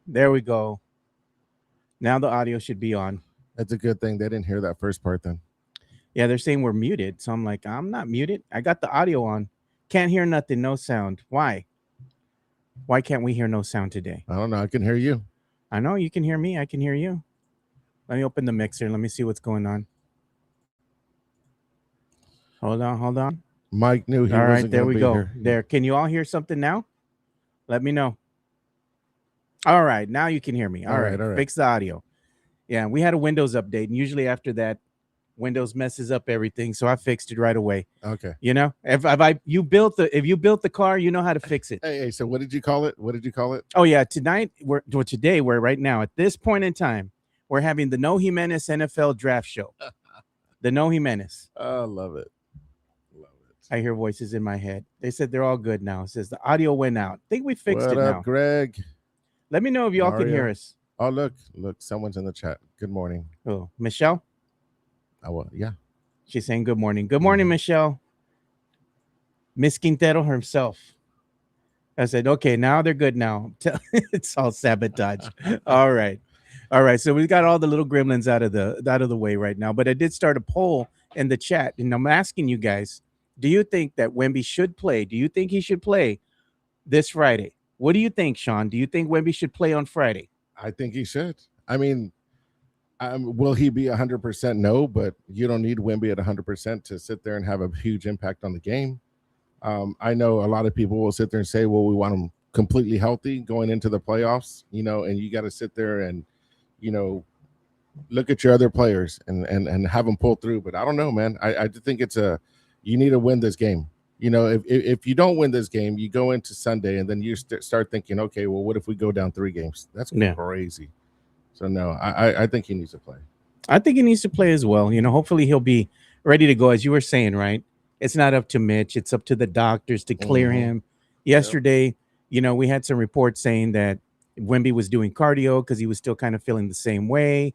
There we go. Now the audio should be on. That's a good thing. They didn't hear that first part then. Yeah, they're saying we're muted. So I'm like, I'm not muted. I got the audio on. Can't hear nothing, no sound. Why? Why can't we hear no sound today? I don't know. I can hear you. I know you can hear me. I can hear you. Let me open the mixer. Let me see what's going on. Hold on, hold on. Mike knew he All right, wasn't there going to we be go. here. There. Can you all hear something now? Let me know. All right, now you can hear me. All right, all right. fix the audio. Yeah, we had a Windows update, and usually after that, Windows messes up everything. So I fixed it right away. Okay. You know, if you built the car, you know how to fix it. Hey, so what did you call it? What did you call it? Oh yeah, today we're right now at this point in time, we're having the No Jimenez NFL Draft Show. The No Jimenez. Oh, love it. Love it. I hear voices in my head. They said they're all good now. It says the audio went out. I think we fixed What it up, now. Greg? Let me know if y'all can hear Mario? us. Oh, look, someone's in the chat. Good morning. Oh, Michelle? Oh, well, yeah. She's saying good morning. Good morning, Michelle. Miss Quintero herself. I said, okay, now they're good now. It's all sabotage. All right. All right. So we got all the little gremlins out of the way right now. But I did start a poll in the chat, and I'm asking you guys, do you think that Wemby should play? Do you think he should play this Friday? What do you think, Sean? Do you think Wemby should play on Friday? I think he should. I mean, will he be 100%? No, but you don't need Wemby at 100% to sit there and have a huge impact on the game. I know a lot of people will sit there and say, well, we want him completely healthy going into the playoffs, and you got to sit there and, look at your other players and have them pull through. But I don't know, man. I just think you need to win this game. If you don't win this game, you go into Sunday and then you start thinking, okay, well, what if we go down 3 games? That's crazy. So no, I think he needs to play. I think he needs to play as well. Hopefully he'll be ready to go, as you were saying, right? It's not up to Mitch. It's up to the doctors to clear him. Yesterday, we had some reports saying that Wemby was doing cardio because he was still kind of feeling the same way.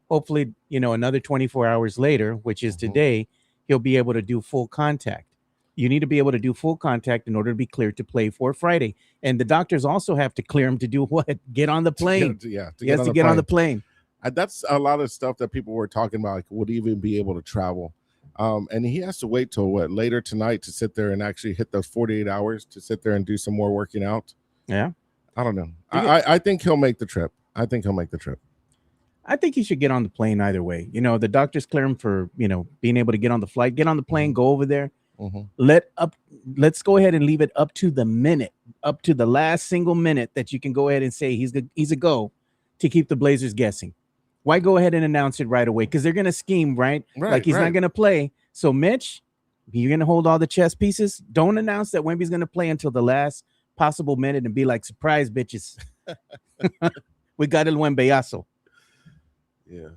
Hopefully, another 24 hours later, which is today, he'll be able to do full contact. You need to be able to do full contact in order to be cleared to play for Friday. And the doctors also have to clear him to do what? Get on the plane. He has to get on the plane. That's a lot of stuff that people were talking about, like, would he even be able to travel? And he has to wait till later tonight to sit there and actually hit those 48 hours to sit there and do some more working out. Yeah. I don't know. I think he'll make the trip. I think he should get on the plane either way. The doctors clear him for, being able to get on the flight, get on the plane, go over there. Let's go ahead and leave it up to the minute, up to the last single minute that you can go ahead and say he's a go to keep the Blazers guessing. Why go ahead and announce it right away? Because they're going to scheme, right? Like he's not going to play. So, Mitch, you're going to hold all the chess pieces. Don't announce that Wemby's going to play until the last possible minute and be like, surprise, bitches. We got El Wembeyazo. Yeah.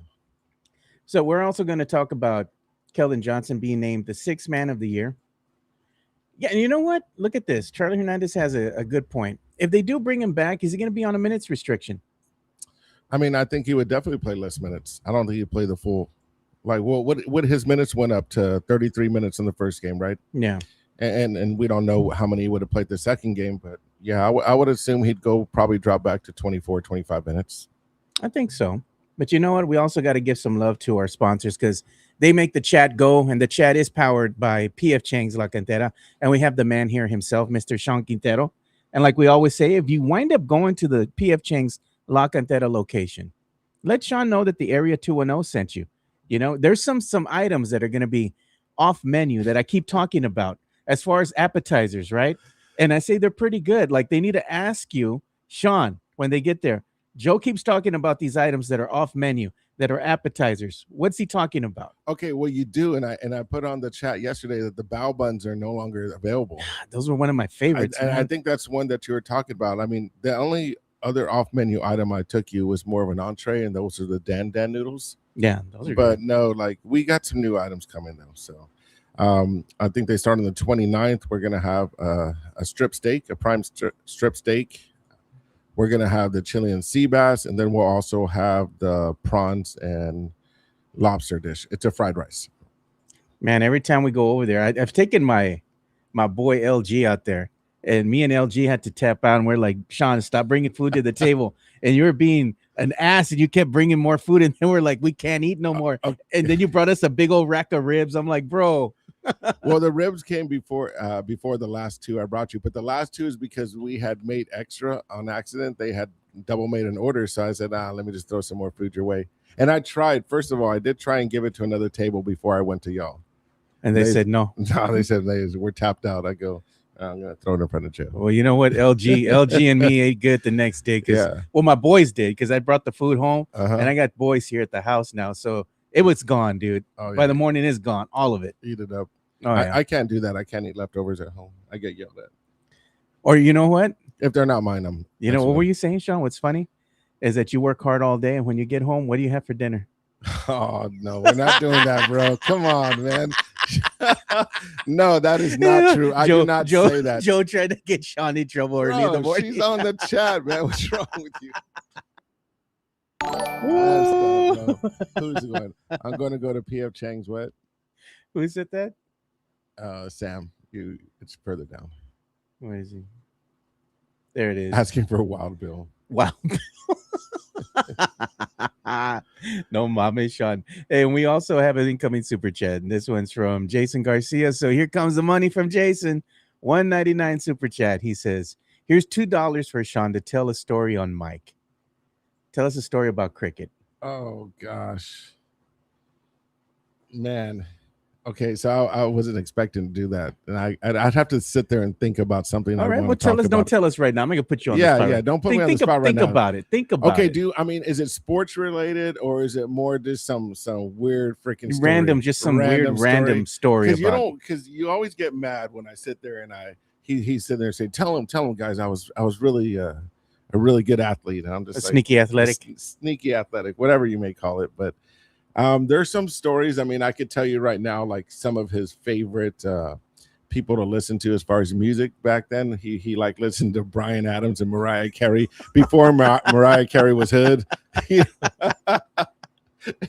So we're also going to talk about Keldon Johnson being named the 6th man of the year. Yeah, and you know what? Look at this. Charlie Hernandez has a good point. If they do bring him back, is he going to be on a minutes restriction? I mean, I think he would definitely play less minutes. I don't think he'd play the full. Like, well, what his minutes went up to 33 minutes in the first game, right? Yeah. And we don't know how many he would have played the second game, but yeah, I would assume he'd probably drop back to 24, 25 minutes. I think so. But you know what? We also got to give some love to our sponsors because they make the chat go, and the chat is powered by PF Chang's La Cantera. And we have the man here himself, Mr. Sean Quintero. And like we always say, if you wind up going to the PF Chang's La Cantera location, let Sean know that the Area 210 sent you. There's some items that are going to be off menu that I keep talking about as far as appetizers, right? And I say they're pretty good. Like they need to ask you, Sean, when they get there. Joe keeps talking about these items that are off menu, that are appetizers. What's he talking about? Okay, well, you do, and I put on the chat yesterday that the bao buns are no longer available. Those were one of my favorites. I think that's one that you were talking about. I mean, the only other off-menu item I took you was more of an entree, and those are the Dan noodles. Yeah, those are but good. No, like we got some new items coming though. So I think they start on the 29th. We're gonna have a strip steak, a prime strip steak. We're going to have the Chilean sea bass, and then we'll also have the prawns and lobster dish. It's a fried rice. Man, every time we go over there, I've taken my boy LG out there, and me and LG had to tap out, and we're like, Sean, stop bringing food to the table. and you were being an ass, and you kept bringing more food, and then we're like, we can't eat no more. And then you brought us a big old rack of ribs. I'm like, bro. Well, the ribs came before the last two I brought you, but the last two is because we had made extra on accident. They had double made an order, so I said, let me just throw some more food your way. And I tried. First of all, I did try and give it to another table before I went to y'all. And they said no. No, they said we're tapped out. I go, I'm gonna throw it in front of Joe. Well, you know what? LG and me ate good the next day well, my boys did because I brought the food home, and I got boys here at the house now, so it was gone, dude. By the morning, it's gone, all of it. Eat it up. Oh, I can't do that. I can't eat leftovers at home. I get yelled at. Or you know what? If they're not mine, You know what were you saying, Sean? What's funny is that you work hard all day, and when you get home, what do you have for dinner? Oh no, we're not doing that, bro. Come on, man. No, that is not true. I do not say that. Joe tried to get Sean in trouble early in the morning. She's on the chat, man. What's wrong with you? Who's going? I'm going to go to PF Chang's. What? Who said that? Sam. It's further down. Where is he? There it is. Asking for a Wild Bill. Wow. No, mama, Sean. And we also have an incoming super chat. And this one's from Jason Garcia. So here comes the money from Jason. $1.99 super chat. He says, here's $2 for Sean to tell a story on Mike. Tell us a story about cricket. Oh, gosh. Man. Okay, so I wasn't expecting to do that, and I'd have to sit there and think about something. All right, well, don't tell us right now. I'm gonna put you on the spot. Yeah, don't put me on the spot right now. Think about it. Think about it. Okay, is it sports related or is it more just some weird freaking story? Random, just some random story about? Because you always get mad when I sit there and he's sitting there and say, tell him, guys, I was really a really good athlete. And I'm just sneaky athletic, whatever you may call it, but. There's some stories. I mean, I could tell you right now, like some of his favorite people to listen to as far as music back then. He like listened to Bryan Adams and Mariah Carey before Mariah Carey was hood. And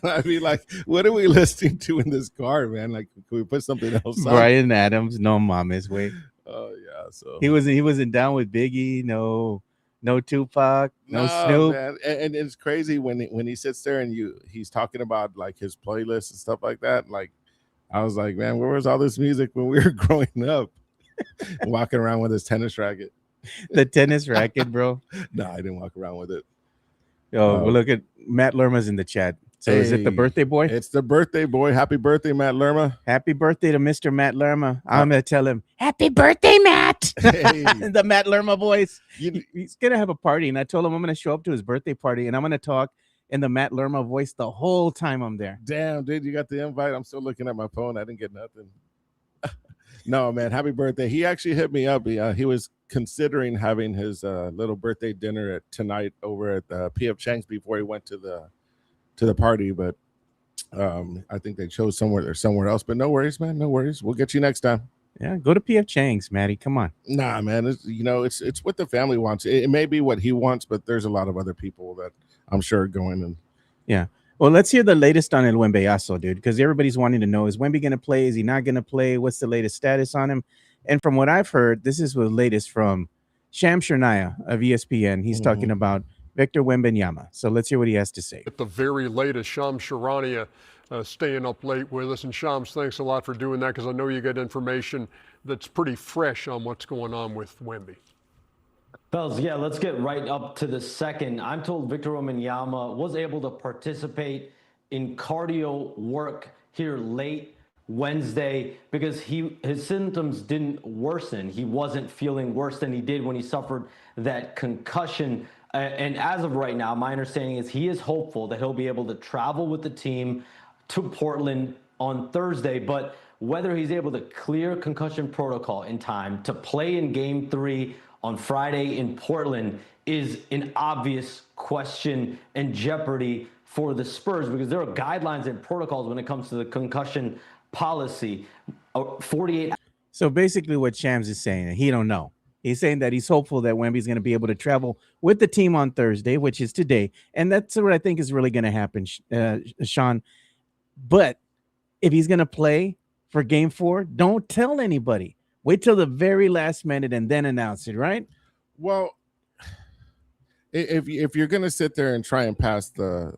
I'd be like, what are we listening to in this car, man? Like, can we put something else on? Bryan Adams, no mama's way. Oh yeah, so he wasn't down with Biggie, no Tupac, no Snoop. Man. And it's crazy when he sits there and he's talking about like his playlist and stuff like that. Like I was like, man, where was all this music when we were growing up? Walking around with his tennis racket. The tennis racket, bro. No, I didn't walk around with it. Well, look at Matt Lerma's in the chat. So is it the birthday boy? It's the birthday boy. Happy birthday, Matt Lerma. Happy birthday to Mr. Matt Lerma. I'm going to tell him, happy birthday, Matt. Hey. The Matt Lerma voice. He's going to have a party. And I told him I'm going to show up to his birthday party. And I'm going to talk in the Matt Lerma voice the whole time I'm there. Damn, dude, you got the invite. I'm still looking at my phone. I didn't get nothing. No, man, happy birthday. He actually hit me up. He was considering having his little birthday dinner tonight over at PF Chang's before he went to the party, but I think they chose somewhere else. But no worries, man. No worries. We'll get you next time. Yeah, go to PF Chang's, Maddie. Come on. Nah, man. It's what the family wants. It may be what he wants, but there's a lot of other people that I'm sure are going. And yeah. Well, let's hear the latest on El Wembeyazo, dude, because everybody's wanting to know, is Wemby going to play? Is he not going to play? What's the latest status on him? And from what I've heard, this is the latest from Sham Shernaya of ESPN. He's talking about Victor Wembanyama. So let's hear what he has to say. At the very latest, Shams Charania staying up late with us. And Shams, thanks a lot for doing that, because I know you get information that's pretty fresh on what's going on with Wemby. Fellas, yeah, let's get right up to the second. I'm told Victor Wembanyama was able to participate in cardio work here late Wednesday because his symptoms didn't worsen. He wasn't feeling worse than he did when he suffered that concussion. And as of right now, my understanding is he is hopeful that he'll be able to travel with the team to Portland on Thursday. But whether he's able to clear concussion protocol in time to play in Game 3 on Friday in Portland is an obvious question and jeopardy for the Spurs, because there are guidelines and protocols when it comes to the concussion policy. 48. So basically what Shams is saying, he don't know. He's saying that he's hopeful that Wemby's going to be able to travel with the team on Thursday, which is today. And that's what I think is really going to happen, Sean. But if he's going to play for Game 4, don't tell anybody. Wait till the very last minute and then announce it, right? Well, if you're going to sit there and try and pass the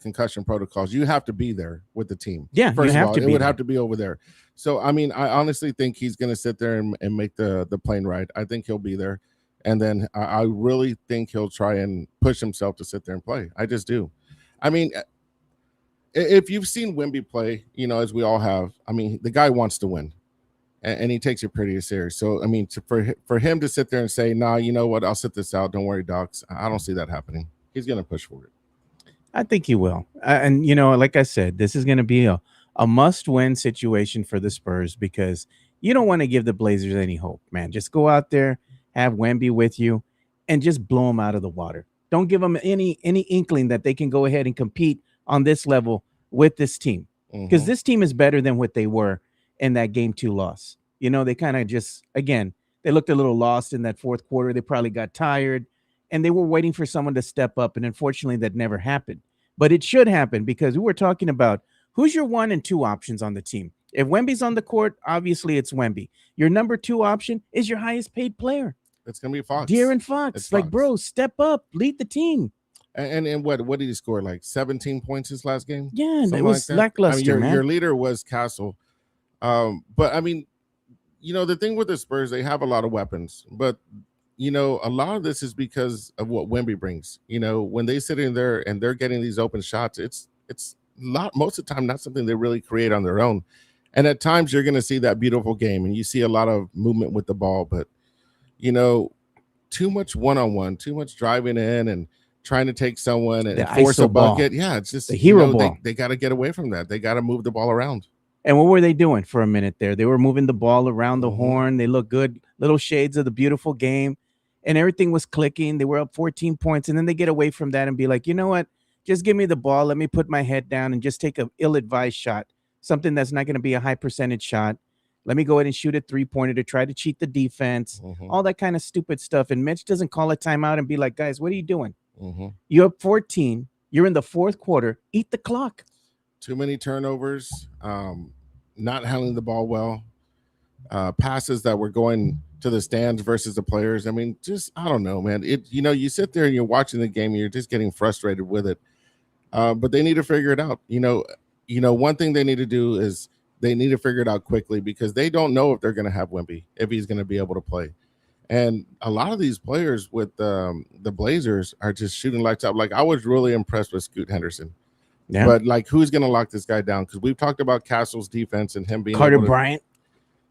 concussion protocols, you have to be there with the team. Yeah, First you have of all, to it be would there. have to be over there. So, I mean, I honestly think he's going to sit there and make the plane ride. I think he'll be there. And then I really think he'll try and push himself to sit there and play. I just do. I mean, if you've seen Wemby play, as we all have, I mean, the guy wants to win. And he takes it pretty serious. So, I mean, for him to sit there and say, nah, you know what, I'll sit this out. Don't worry, docs. I don't see that happening. He's going to push for it. I think he will. And, like I said, this is going to be a must-win situation for the Spurs because you don't want to give the Blazers any hope, man. Just go out there, have Wemby with you, and just blow them out of the water. Don't give them any inkling that they can go ahead and compete on this level with this team because this team is better than what they were in that Game 2 loss. They kind of just, again, they looked a little lost in that fourth quarter. They probably got tired, and they were waiting for someone to step up, and unfortunately, that never happened. But it should happen because we were talking about who's your 1 and 2 options on the team. If Wemby's on the court, obviously it's Wemby. Your number 2 option is your highest paid player. It's going to be Fox. De'Aaron Fox. It's like, Fox. bro, step up, lead the team. And what did he score? Like 17 points his last game? Yeah, Something it was like lackluster, man. Your leader was Castle. But, I mean, the thing with the Spurs, they have a lot of weapons. But, a lot of this is because of what Wemby brings. When they sit in there and they're getting these open shots, it's most of the time not something they really create on their own. And at times you're going to see that beautiful game and you see a lot of movement with the ball. But, too much one-on-one, too much driving in and trying to take someone and force a bucket. Yeah, it's just the hero ball. They got to get away from that. They got to move the ball around. And what were they doing for a minute there? They were moving the ball around the horn. They looked good, little shades of the beautiful game, and everything was clicking. They were up 14 points, and then they get away from that and be like, you know what? Just give me the ball. Let me put my head down and just take an ill-advised shot, something that's not going to be a high percentage shot. Let me go ahead and shoot a three-pointer to try to cheat the defense, all that kind of stupid stuff. And Mitch doesn't call a timeout and be like, guys, what are you doing? You're up 14. You're in the fourth quarter. Eat the clock. Too many turnovers, not handling the ball well, passes that were going to the stands versus the players. I mean, just, I don't know, man. You sit there and you're watching the game and you're just getting frustrated with it. But they need to figure it out. One thing they need to do is they need to figure it out quickly because they don't know if they're going to have Wemby, if he's going to be able to play. And a lot of these players with the Blazers are just shooting lights out. Like, I was really impressed with Scoot Henderson. Yeah. But, like, who's going to lock this guy down? Because we've talked about Castle's defense and him being Carter Bryant.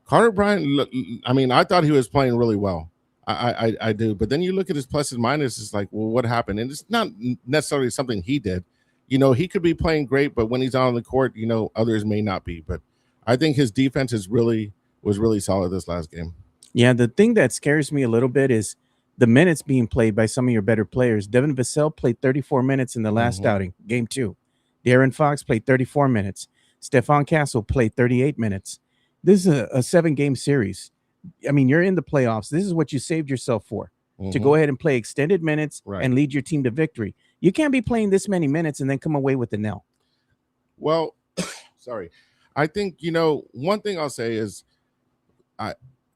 Carter Bryant, I mean, I thought he was playing really well. I do. But then you look at his pluses and minuses, it's like, well, what happened? And it's not necessarily something he did. He could be playing great, but when he's on the court, others may not be. But I think his defense was really solid this last game. Yeah, the thing that scares me a little bit is the minutes being played by some of your better players. Devin Vassell played 34 minutes in the last outing, game 2. De'Aaron Fox played 34 minutes. Stephon Castle played 38 minutes. This is a 7-game series. I mean, you're in the playoffs. This is what you saved yourself for, to go ahead and play extended minutes and lead your team to victory. You can't be playing this many minutes and then come away with the nil. Well, sorry. I think, one thing I'll say is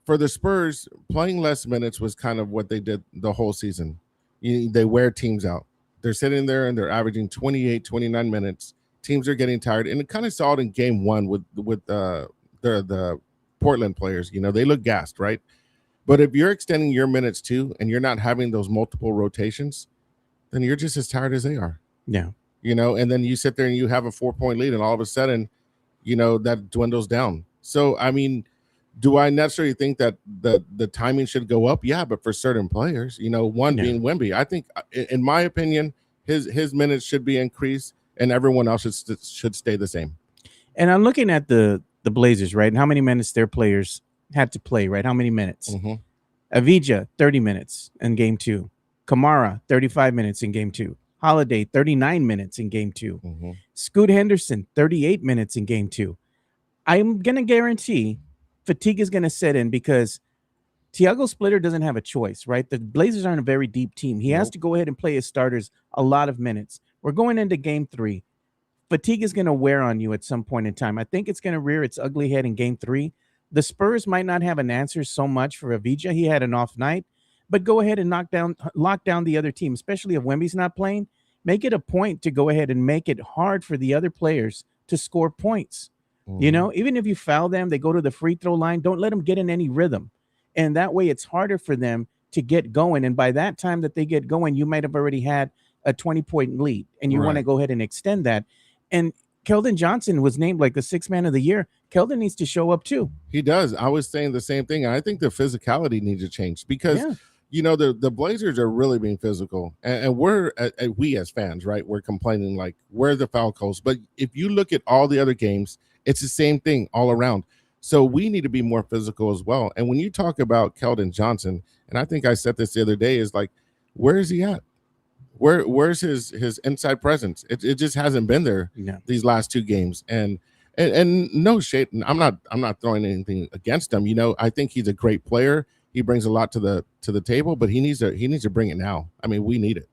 for the Spurs, playing less minutes was kind of what they did the whole season. They wear teams out. They're sitting there and they're averaging 28, 29 minutes. Teams are getting tired. And it kind of saw it in game 1 with the Portland players. They look gassed, right? But if you're extending your minutes too and you're not having those multiple rotations, then you're just as tired as they are. Yeah. And then you sit there and you have a 4-point lead and all of a sudden, that dwindles down. So, I mean, do I necessarily think that the timing should go up? Yeah, but for certain players, being Wemby, I think, in my opinion, his minutes should be increased and everyone else should stay the same. And I'm looking at the Blazers, right? And how many minutes their players had to play, right? How many minutes? Avdija, 30 minutes in game 2. Kamara, 35 minutes in game 2. Holiday, 39 minutes in game 2. Scoot Henderson, 38 minutes in game 2. I'm going to guarantee fatigue is going to set in because Tiago Splitter doesn't have a choice, right? The Blazers aren't a very deep team. He has to go ahead and play his starters a lot of minutes. We're going into game 3. Fatigue is going to wear on you at some point in time. I think it's going to rear its ugly head in game 3. The Spurs might not have an answer so much for Avdija. He had an off night. but go ahead and lock down the other team, especially if Wemby's not playing. Make it a point to go ahead and make it hard for the other players to score points. You know, even if you foul them, they go to the free throw line. Don't let them get in any rhythm. And that way it's harder for them to get going. And by that time that they get going, you might have already had a 20-point lead and you want to go ahead and extend that. And Keldon Johnson was named like the 6th man of the year. Keldon needs to show up too. He does. I was saying the same thing. I think the physicality needs to change because, you know, the Blazers are really being physical. And we as fans, right, we're complaining like, where are the foul calls? But if you look at all the other games, it's the same thing all around. So we need to be more physical as well. And when you talk about Keldon Johnson, and I think I said this the other day, is like, where is he at? Where's his inside presence? It just hasn't been there these last 2 games. And no shade. I'm not throwing anything against him. You know, I think he's a great player. He brings a lot to the table, but he needs to bring it now. I mean, we need it.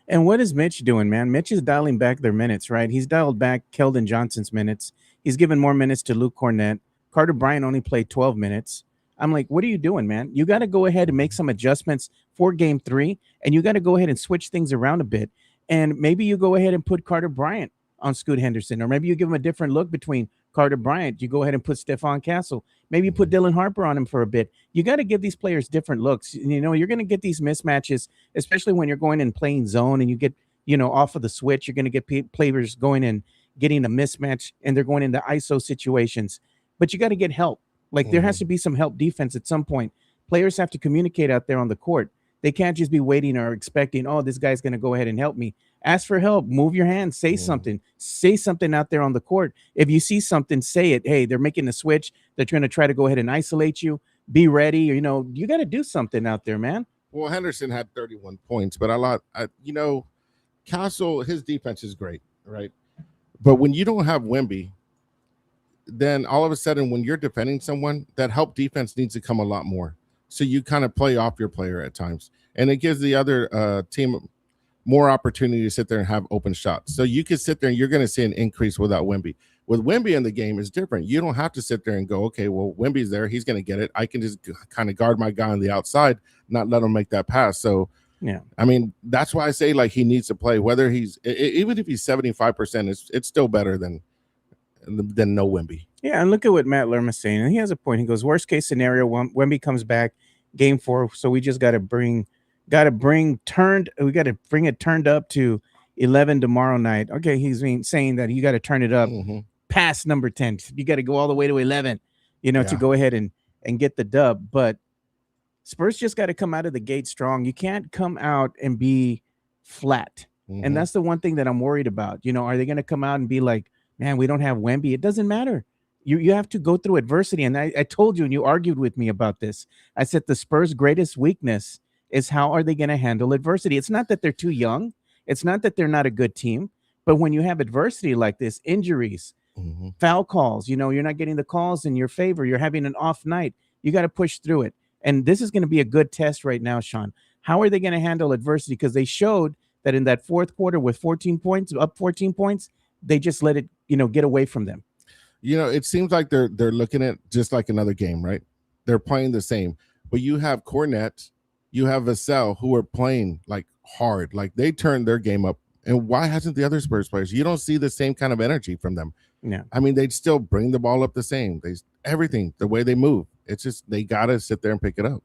And what is Mitch doing, man? Mitch is dialing back their minutes, right? He's dialed back Keldon Johnson's minutes. He's given more minutes to Luke Cornett. Carter Bryant only played 12 minutes. I'm like, what are you doing, man? You got to go ahead and make some adjustments for game 3, and you got to go ahead and switch things around a bit. And maybe you go ahead and put Carter Bryant on Scoot Henderson, or maybe you give him a different look between Carter Bryant. You go ahead and put Stephon Castle. Maybe you put Dylan Harper on him for a bit. You got to give these players different looks. You know, you're going to get these mismatches, especially when you're going and playing zone and you get, you know, off of the switch. You're going to get players going and getting a mismatch, and they're going into ISO situations. But you got to get help. Like there has to be some help defense at some point. Players have to communicate out there on the court. They can't just be waiting or expecting, oh, this guy's going to go ahead and help me. Ask for help. Move your hands. Say something. Say something out there on the court. If you see something, say it. Hey, they're making a switch. They're trying to try to go ahead and isolate you. Be ready. Or, you know, you got to do something out there, man. Well, Henderson had 31 points, but you know, Castle, his defense is great, right? But when you don't have Wemby, then all of a sudden when you're defending someone, that help defense needs to come a lot more. So you kind of play off your player at times. And it gives the other team more opportunity to sit there and have open shots. So you can sit there and you're going to see an increase without Wemby. With Wemby in the game is different. You don't have to sit there and go, okay, well, Wemby's there. He's going to get it. I can just kind of guard my guy on the outside, not let him make that pass. So, yeah, I mean, that's why I say like he needs to play, whether he's even if he's 75%, it's still better than no Wemby. Yeah, and look at what Matt Lerma's saying, and he has a point. He goes, worst case scenario, Wemby comes back game 4, so we just got to bring it turned up to 11 tomorrow night. Okay, he's saying that you got to turn it up past number 10. You got to go all the way to 11, you know, to go ahead and get the dub. But Spurs just got to come out of the gate strong. You can't come out and be flat. And that's the one thing that I'm worried about. You know, are they going to come out and be like, man, we don't have Wemby? It doesn't matter. You have to go through adversity. And I told you, and you argued with me about this. I said the Spurs' greatest weakness is how are they going to handle adversity? It's not that they're too young. It's not that they're not a good team. But when you have adversity like this, injuries, foul calls, you know, you're not getting the calls in your favor. You're having an off night. You got to push through it. And this is going to be a good test right now, Sean. How are they going to handle adversity? Because they showed that in that fourth quarter with 14 points, they just let it, you know, get away from them. You know, it seems like they're looking at just like another game, right? They're playing the same. But you have Cornett, you have Vassell, who are playing like hard. Like they turned their game up. And why hasn't the other Spurs players? You don't see the same kind of energy from them. Yeah. I mean, they'd still bring the ball up the same. Everything, the way they move. It's just they got to sit there and pick it up.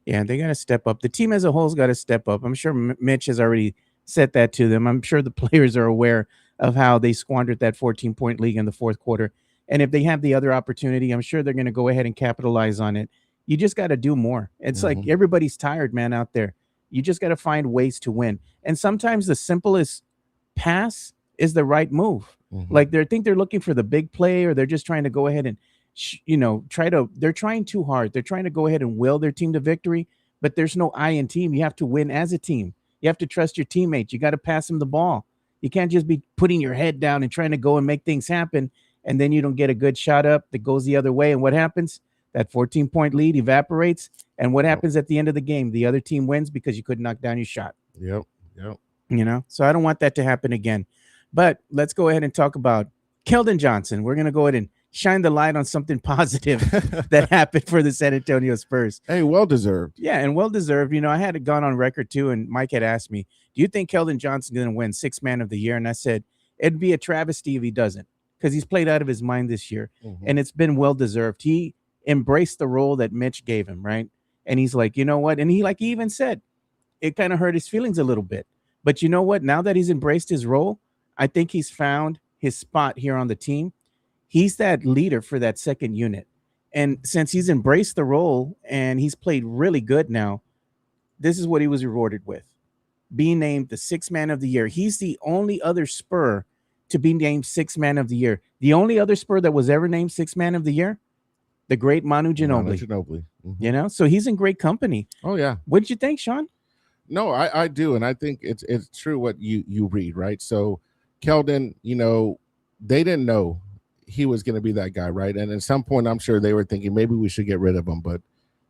Yeah, they got to step up. The team as a whole's got to step up. I'm sure Mitch has already said that to them. I'm sure the players are aware of how they squandered that 14-point lead in the fourth quarter. And if they have the other opportunity, I'm sure they're going to go ahead and capitalize on it. You just got to do more. It's like everybody's tired, man, out there. You just got to find ways to win. And sometimes the simplest pass is the right move. Like they're looking for the big play, or they're just trying to go ahead and, they're trying too hard. They're trying to go ahead and will their team to victory, but there's no I in team. You have to win as a team. You have to trust your teammates. You got to pass them the ball. You can't just be putting your head down and trying to go and make things happen, and then you don't get a good shot up that goes the other way. And what happens? That 14-point lead evaporates. And what happens at the end of the game? The other team wins because you couldn't knock down your shot. Yep. You know, so I don't want that to happen again. But let's go ahead and talk about Keldon Johnson. We're going to go ahead and shine the light on something positive that happened for the San Antonio Spurs. Hey, well deserved. Yeah, and well deserved. I had gone on record too, and Mike had asked me, "Do you think Keldon Johnson going to win Sixth Man of the Year?" And I said, "It'd be a travesty if he doesn't, because he's played out of his mind this year, and it's been well deserved. He embraced the role that Mitch gave him, right? And he's like, you know what? And he even said, it kind of hurt his feelings a little bit. But you know what? Now that he's embraced his role, I think he's found his spot here on the team. He's that leader for that second unit. And since he's embraced the role and he's played really good now, this is what he was rewarded with, being named the Sixth Man of the Year. He's the only other Spur to be named Sixth Man of the Year. The only other Spur that was ever named Sixth Man of the Year, the great Manu Ginobili. So he's in great company. Oh, yeah. What did you think, Sean? No, I do. And I think it's true what you read, right? So Keldon, they didn't know he was going to be that guy, right? And at some point, I'm sure they were thinking maybe we should get rid of him. But,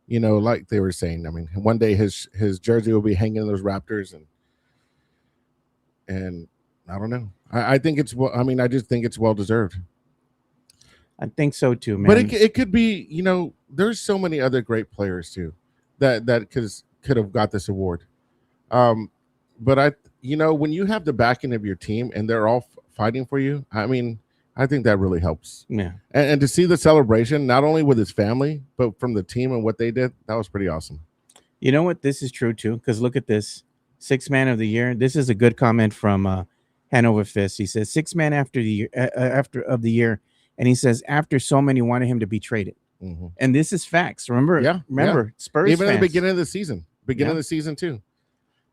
like they were saying, I mean, one day his jersey will be hanging in those Raptors. And I don't know. I think I just think it's well-deserved. I think so too, man. But it could be, there's so many other great players too that could have got this award. But when you have the backing of your team and they're all fighting for you, I mean, I think that really helps. Yeah. And to see the celebration, not only with his family, but from the team and what they did, that was pretty awesome. You know what? This is true too, because look at this. Sixth Man of the Year. This is a good comment from Hanover Fist. He says, Sixth Man of the year. And he says, after so many wanted him to be traded. And this is facts. Remember, Spurs even fans. at the beginning of the season. Beginning of the season too.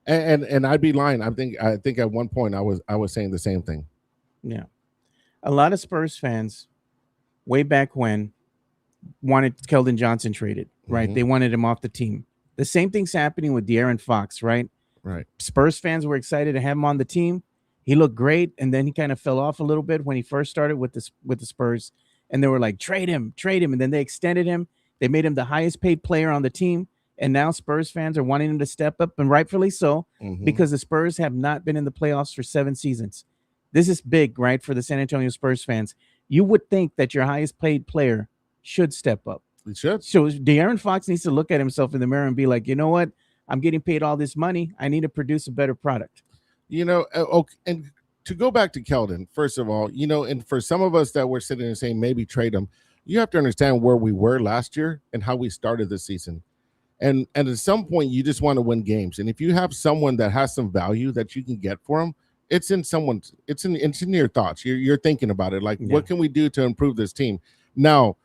And I'd be lying. I think at one point I was saying the same thing. Yeah. A lot of Spurs fans way back when wanted Keldon Johnson traded, right? They wanted him off the team. The same thing's happening with De'Aaron Fox, right? Right. Spurs fans were excited to have him on the team. He looked great, and then he kind of fell off a little bit when he first started with the Spurs, and they were like, trade him, and then they extended him. They made him the highest paid player on the team, and now Spurs fans are wanting him to step up, and rightfully so, because the Spurs have not been in the playoffs for 7 seasons. This is big, right, for the San Antonio Spurs fans. You would think that your highest paid player should step up. He should. So De'Aaron Fox needs to look at himself in the mirror and be like, you know what? I'm getting paid all this money. I need to produce a better product. And to go back to Keldon, first of all, and for some of us that were sitting and saying maybe trade him, you have to understand where we were last year and how we started the season. And at some point, you just want to win games. And if you have someone that has some value that you can get for him, it's in your thoughts. You're thinking about it. Like, what can we do to improve this team? Now,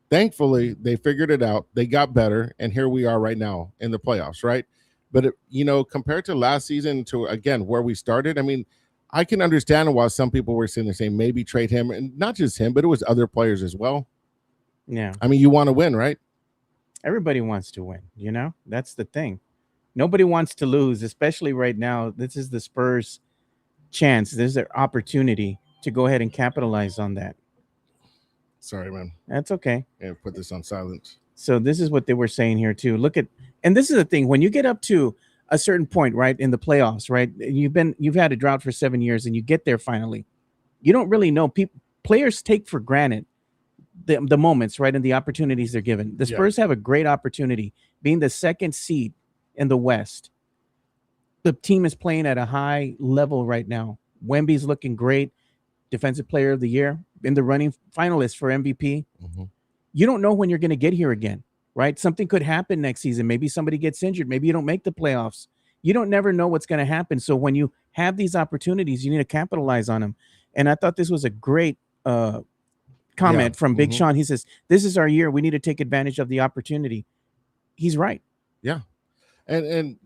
thankfully, they figured it out. They got better. And here we are right now in the playoffs, right? But, compared to last season to, again, where we started, I mean, I can understand why some people were sitting there saying maybe trade him. And not just him, but it was other players as well. Yeah. I mean, you want to win, right? Everybody wants to win, That's the thing. Nobody wants to lose, especially right now. This is the Spurs' chance. There's their opportunity to go ahead and capitalize on that. Sorry, man. That's okay. Yeah, put this on silent. So this is what they were saying here too. And this is the thing, when you get up to a certain point, right, in the playoffs, right, you've had a drought for 7 years and you get there finally, you don't really know. Players take for granted the moments, right, and the opportunities they're given. The Spurs have a great opportunity, being the second seed in the West. The team is playing at a high level right now. Wemby's looking great, defensive player of the year, in the running, finalist for MVP. You don't know when you're going to get here again, right? Something could happen next season. Maybe somebody gets injured. Maybe you don't make the playoffs. You don't never know what's going to happen. So when you have these opportunities, you need to capitalize on them. And I thought this was a great comment from Big Sean. He says, this is our year. We need to take advantage of the opportunity. He's right. Yeah. And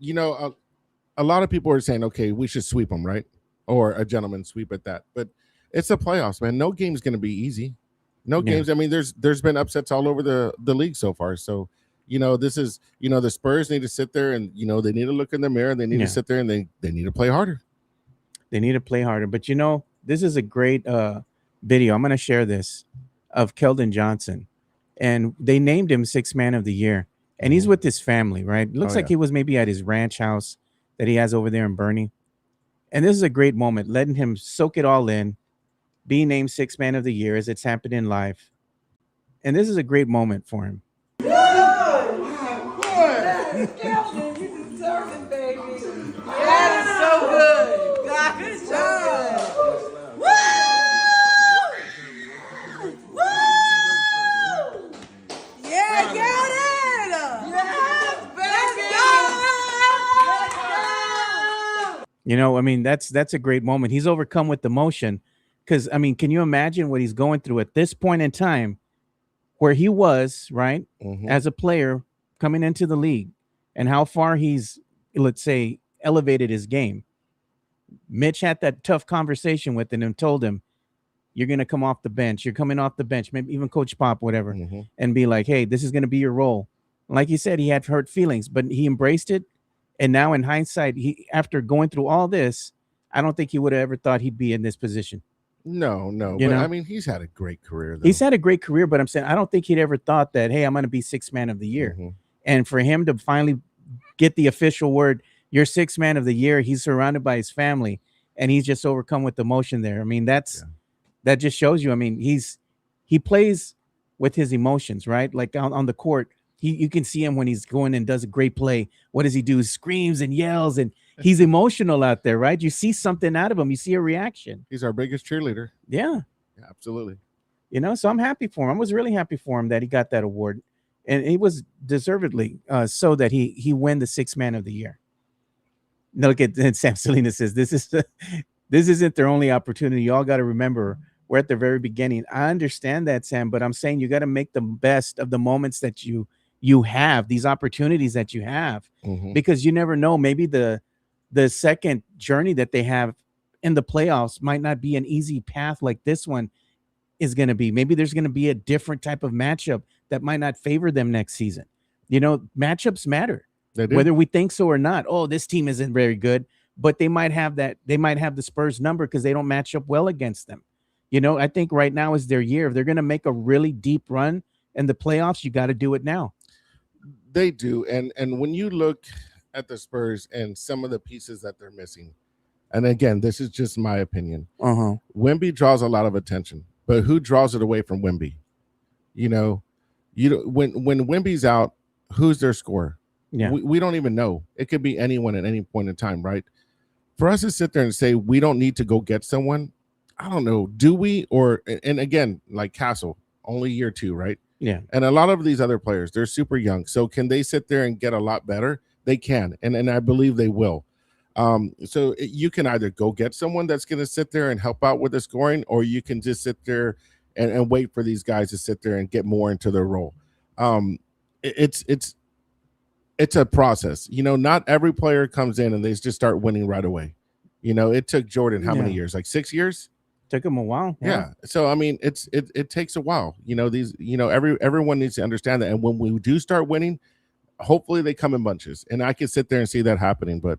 a lot of people are saying, okay, we should sweep them, right? Or a gentleman sweep at that. But it's the playoffs, man. No game's going to be easy. No games. I mean, there's been upsets all over the league so far. So, this is, the Spurs need to sit there and, they need to look in the mirror. They need to sit there and they need to play harder. They need to play harder. But, this is a great video. I'm going to share this of Keldon Johnson. And they named him Sixth Man of the Year. And he's with his family, right? Looks like he was maybe at his ranch house that he has over there in Bernie. And this is a great moment, letting him soak it all in, being named Sixth Man of the Year as it's happened in life. And this is a great moment for him. Keldon, you deserve it, baby. That is so good. God, good job. Woo! Woo! Yeah, get it! Yes, baby! Let's go! You know, I mean, that's a great moment. He's overcome with emotion because, I mean, can you imagine what he's going through at this point in time where he was, right, as a player coming into the league and how far he's, let's say, elevated his game. Mitch had that tough conversation with him and told him, you're going to come off the bench. You're coming off the bench, maybe even Coach Pop, whatever, and be like, hey, this is going to be your role. Like he said, he had hurt feelings, but he embraced it. And now in hindsight, after going through all this, I don't think he would have ever thought he'd be in this position. No. You know? I mean, he's had a great career, though. He's had a great career, but I'm saying I don't think he'd ever thought that, hey, I'm going to be sixth man of the year. And for him to finally get the official word, you're sixth man of the year, he's surrounded by his family, and he's just overcome with emotion there. I mean, that just shows you. I mean, he plays with his emotions, right? Like on the court, you can see him when he's going and does a great play. What does he do? Screams and yells, and he's emotional out there, right? You see something out of him. You see a reaction. He's our biggest cheerleader. Yeah, absolutely. You know, so I'm happy for him. I was really happy for him that he got that award, and it was deservedly so that he win the sixth man of the year. Now look at, and Sam Salinas says this isn't their only opportunity. You all got to remember we're at the very beginning. I understand that, Sam, but I'm saying you got to make the best of the moments that you have, these opportunities that you have, because you never know. Maybe the second journey that they have in the playoffs might not be an easy path like this one is going to be. Maybe there's going to be a different type of matchup that might not favor them next season. You know, matchups matter, whether we think so or not. Oh, this team isn't very good, but they might have that. They might have the Spurs number because they don't match up well against them. You know, I think right now is their year. If they're going to make a really deep run in the playoffs, you got to do it now. They do. And when you look at the Spurs and some of the pieces that they're missing, and again, this is just my opinion. Wemby draws a lot of attention, but who draws it away from Wemby? You know, when Wemby's out, who's their scorer? Yeah. We don't even know. It could be anyone at any point in time, right? For us to sit there and say we don't need to go get someone, I don't know. Do we? Or, and again, like Castle, only year 2, right? Yeah. And a lot of these other players, they're super young. So can they sit there and get a lot better? They can. And I believe they will. So you can either go get someone that's going to sit there and help out with the scoring, or you can just sit there and wait for these guys to sit there and get more into their role. It's a process. You know, not every player comes in and they just start winning right away. You know, it took Jordan how many years? Like 6 years? Took him a while. Yeah. So I mean, it takes a while. You know, everyone needs to understand that. And when we do start winning, hopefully they come in bunches. And I can sit there and see that happening. But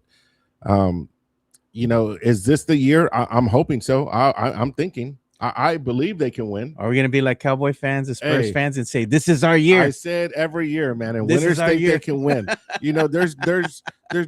you know, is this the year? I'm hoping so. I'm thinking. I believe they can win. Are we gonna be like Cowboy fans and Spurs fans and say this is our year? I said every year, man. And winners think they can win. You know, there's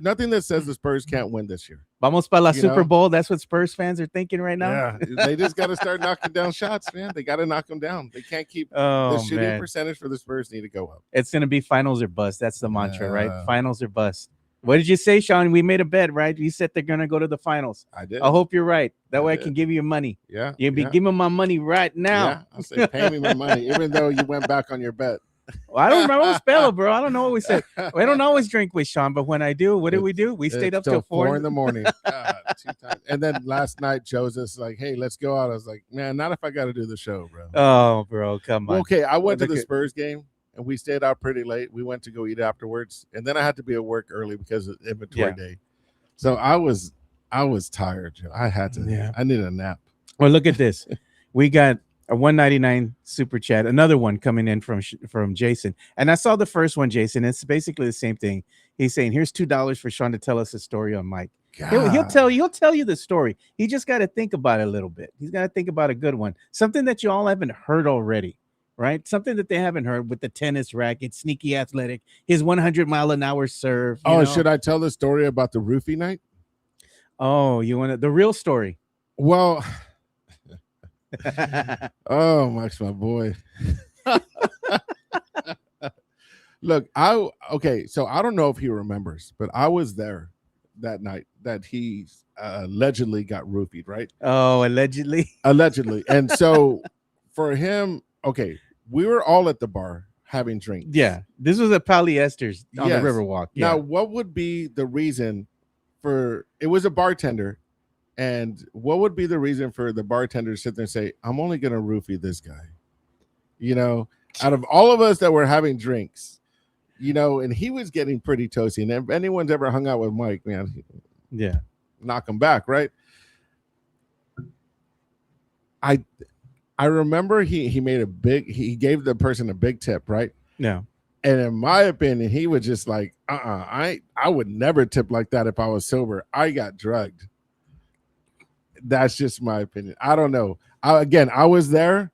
nothing that says the Spurs can't win this year. Vamos para la Super Bowl. That's what Spurs fans are thinking right now. Yeah, they just got to start knocking down shots, man. They got to knock them down. They can't keep the shooting percentage for the Spurs need to go up. It's gonna be finals or bust. That's the mantra, right? Finals or bust. What did you say, Sean? We made a bet, right? You said they're gonna go to the finals. I did. I hope you're right. That way I can give you money. Yeah. Give me my money right now. Yeah. I'll say, pay me my money, even though you went back on your bet. Well, I don't remember what spell, bro. I don't know what we said. I don't always drink with Sean, but when I do, what did we do? We stayed up till 4 in the morning. God, 2 times. And then last night, Joseph's like, "Hey, let's go out." I was like, "Man, not if I got to do the show, bro." Oh, bro, come on. Okay, I went to the Spurs game. And we stayed out pretty late. We went to go eat afterwards, and then I had to be at work early because of inventory day. So I was tired. I had to. Yeah. I needed a nap. Well, look at this. We got a 199 super chat. Another one coming in from Jason, and I saw the first one, Jason. It's basically the same thing. He's saying, "Here's $2 for Sean to tell us a story on Mike." He'll tell you the story. He just got to think about it a little bit. He's got to think about a good one, something that you all haven't heard already. Right? Something that they haven't heard with the tennis racket, sneaky athletic, his 100-mile-an-hour serve. Oh, should I tell the story about the roofie night? Oh, you want the real story? Well, oh, Mike's my boy. Look, so I don't know if he remembers, but I was there that night that he allegedly got roofied, right? Oh, allegedly. Allegedly. And so for him, okay, we were all at the bar having drinks. Yeah, this was at Polyester's on Yes. the Riverwalk. Now, Yeah. what would be the reason for it was a bartender, and what would be the reason for the bartender to sit there and say, I'm only going to roofie this guy? You know, out of all of us that were having drinks, you know, and he was getting pretty toasty. And if anyone's ever hung out with Mike, man, Yeah. knock him back, right? I remember he gave the person a big tip, right? No. And in my opinion, he was just like, I would never tip like that if I was sober. I got drugged. That's just my opinion. I don't know. I was there.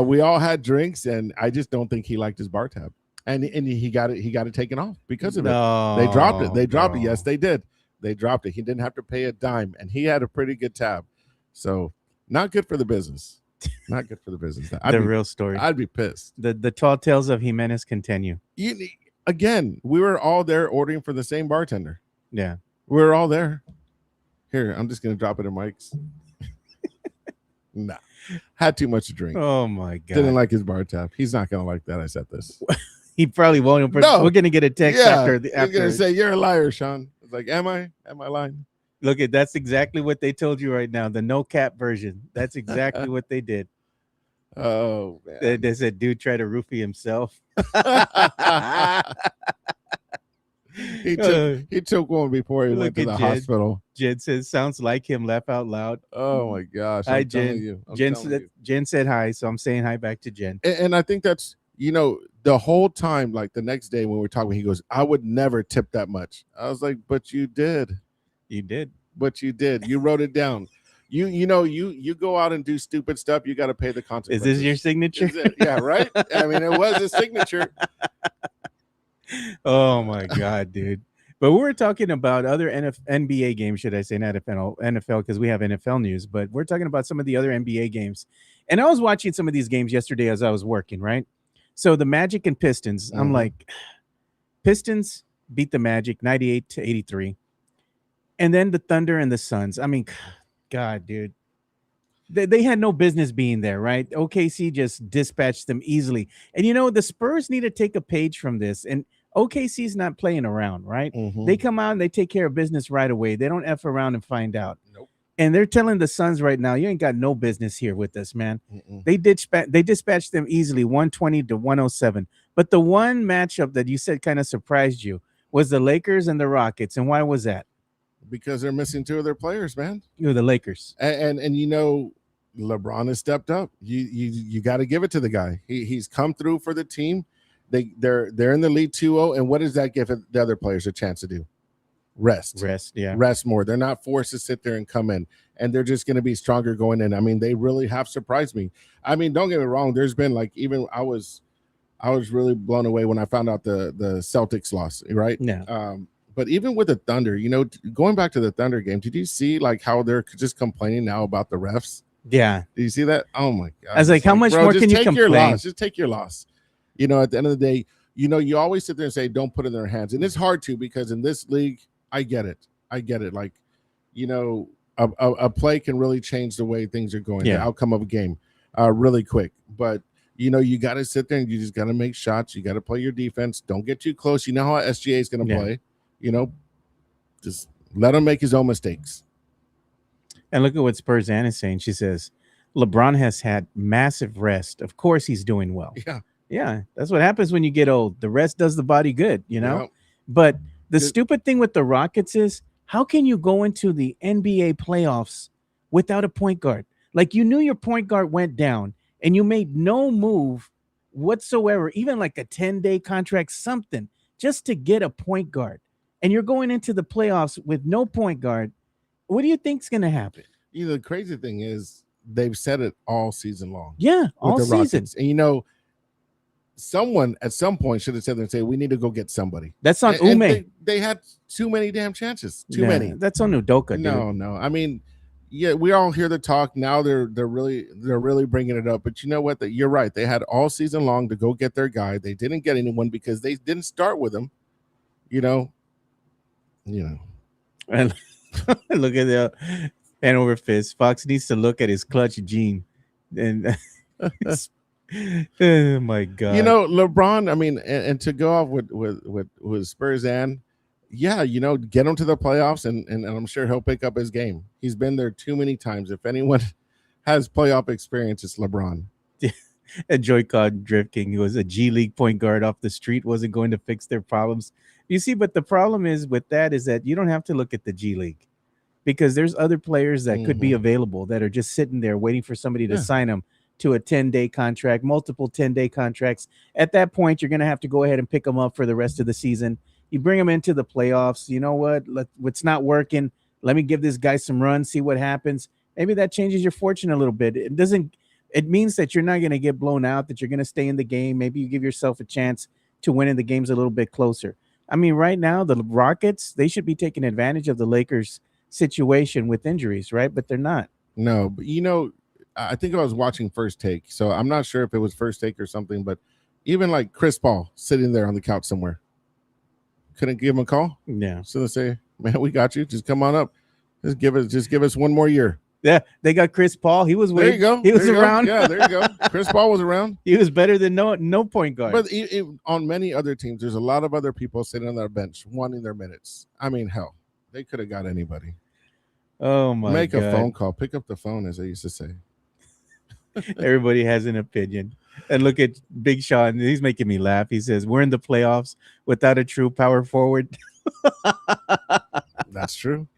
We all had drinks, and I just don't think he liked his bar tab. And he got it taken off because of it. They dropped it. They dropped it. Yes, they did. They dropped it. He didn't have to pay a dime, and he had a pretty good tab. So not good for the business. Not good for the business. Real story. I'd be pissed. The tall tales of Jimenez continue. Again, we were all there ordering for the same bartender. Yeah. We were all there. Here, I'm just going to drop it in Mike's. Nah. Had too much to drink. Oh, my God. Didn't like his bar tab. He's not going to like that. I said this. He probably won't. No. We're going to get a text after. He's going to say, you're a liar, Sean. It's like, am I? Am I lying? Look, that's exactly what they told you right now. The no cap version. That's exactly what they did. Oh, man. They said, dude, try to roofie himself. He took one before he went to the hospital. Jen says, sounds like him. Laugh out loud. Oh, my gosh. Hi, Jen. Jen said hi, so I'm saying hi back to Jen. And I think that's, the whole time, like the next day when we were talking, he goes, I would never tip that much. I was like, but you did. You did. But you did. You wrote it down. You go out and do stupid stuff. You got to pay the consequences. Is this your signature? Yeah, right. I mean, it was a signature. Oh my God, dude! But we're talking about other NBA games, should I say, not NFL, because we have NFL news. But we're talking about some of the other NBA games. And I was watching some of these games yesterday as I was working. Right. So the Magic and Pistons. Mm-hmm. I'm like, Pistons beat the Magic 98-83. And then the Thunder and the Suns. I mean, God, dude. They had no business being there, right? OKC just dispatched them easily. And, the Spurs need to take a page from this. And OKC's not playing around, right? Mm-hmm. They come out and they take care of business right away. They don't F around and find out. Nope. And they're telling the Suns right now, you ain't got no business here with us, man. Mm-mm. They dispatched them easily, 120-107. But the one matchup that you said kind of surprised you was the Lakers and the Rockets. And why was that? Because they're missing two of their players, man. The Lakers. And LeBron has stepped up. You got to give it to the guy. He's come through for the team. They're in the lead 2-0. And what does that give the other players a chance to do? Rest, yeah. Rest more. They're not forced to sit there and come in. And they're just going to be stronger going in. I mean, they really have surprised me. I mean, don't get me wrong. There's been I was really blown away when I found out the Celtics lost, right? Yeah. But even with the Thunder, going back to the Thunder game, did you see how they're just complaining now about the refs? Yeah. Did you see that? Oh my God. I was like, how much more can you complain? Just take your loss. At the end of the day, you always sit there and say, don't put it in their hands. And it's hard to, because in this league, I get it. Like, a play can really change the way things are going, the outcome of a game really quick. But, you got to sit there and you just got to make shots. You got to play your defense. Don't get too close. You know how SGA is going to play. Just let him make his own mistakes. And look at what Spurs Ann is saying. She says, LeBron has had massive rest. Of course, he's doing well. Yeah. That's what happens when you get old. The rest does the body good, Yeah. But the stupid thing with the Rockets is, how can you go into the NBA playoffs without a point guard? Like, you knew your point guard went down and you made no move whatsoever, even like a 10-day contract, something, just to get a point guard. And you're going into the playoffs with no point guard. What do you think's going to happen? The crazy thing is they've said it all season long. Yeah, all season. Rockets. And someone at some point should have said there and say, we need to go get somebody. That's on Ume. They had too many damn chances. Too many. That's on Udoka, dude. No. I mean, Yeah, we all hear the talk now. They're really bringing it up. But you know what? That you're right. They had all season long to go get their guy. They didn't get anyone because they didn't start with him. You know. And look at the hand over fist. Fox needs to look at his clutch gene. And oh my God. You know, LeBron, I mean, and to go off with Spurs and yeah, you know, get him to the playoffs and I'm sure he'll pick up his game. He's been there too many times. If anyone has playoff experience, it's LeBron. And Joy called Drift King. He was a G League point guard off the street, wasn't going to fix their problems. You see, but the problem is with that is that you don't have to look at the G League because there's other players that could be available that are just sitting there waiting for somebody to sign them to a 10-day contract, multiple 10-day contracts. At that point, you're going to have to go ahead and pick them up for the rest of the season. You bring them into the playoffs. You know what? What's not working? Let me give this guy some runs, see what happens. Maybe that changes your fortune a little bit. It means that you're not going to get blown out, that you're going to stay in the game. Maybe you give yourself a chance to winning the games a little bit closer. I mean, right now, the Rockets, they should be taking advantage of the Lakers' situation with injuries, right? But they're not. No, but you know, I think I was watching First Take, so I'm not sure if it was First Take or something, but even like Chris Paul sitting there on the couch somewhere. Couldn't give him a call? Yeah. So they say, man, we got you. Just come on up. Just give us one more year. Yeah, they got Chris Paul. He was there. You go. He was around. Yeah, there you go. Chris Paul was around. He was better than no point guard. But on many other teams, there's a lot of other people sitting on their bench wanting their minutes. I mean, hell, they could have got anybody. Oh my! Make God. a phone call. Pick up the phone, as they used to say. Everybody has an opinion. And look at Big Sean. He's making me laugh. He says, we're in the playoffs without a true power forward. That's true.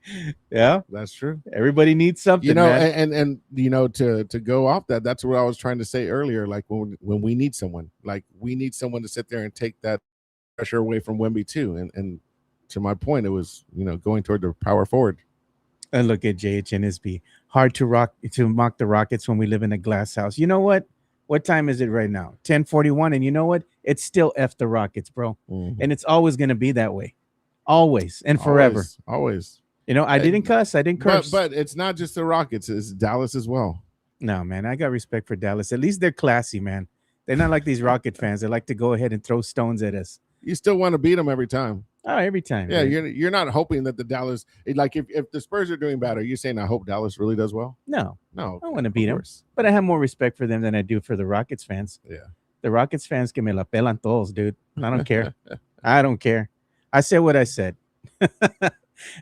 Yeah, that's true. Everybody needs something. You know, man. and you know, to go off that, that's what I was trying to say earlier. Like when we need someone, to sit there and take that pressure away from Wemby too. And to my point, it was, you know, going toward the power forward. And look at JHNSB. Hard to mock the Rockets when we live in a glass house. You know what? What time is it right now? 10:41. And you know what? It's still F the Rockets, bro. Mm-hmm. And it's always going to be that way. Always and forever. Always. You know, I didn't cuss. I didn't curse. But it's not just the Rockets. It's Dallas as well. No, man. I got respect for Dallas. At least they're classy, man. They're not like these Rocket fans. They like to go ahead and throw stones at us. You still want to beat them every time. Oh, every time. Yeah, man. you're not hoping that the Dallas, like if the Spurs are doing bad, are you saying I hope Dallas really does well? No. I want to beat them. But I have more respect for them than I do for the Rockets fans. Yeah. The Rockets fans que me la pelan todos, dude. I don't care. I don't care. I said what I said.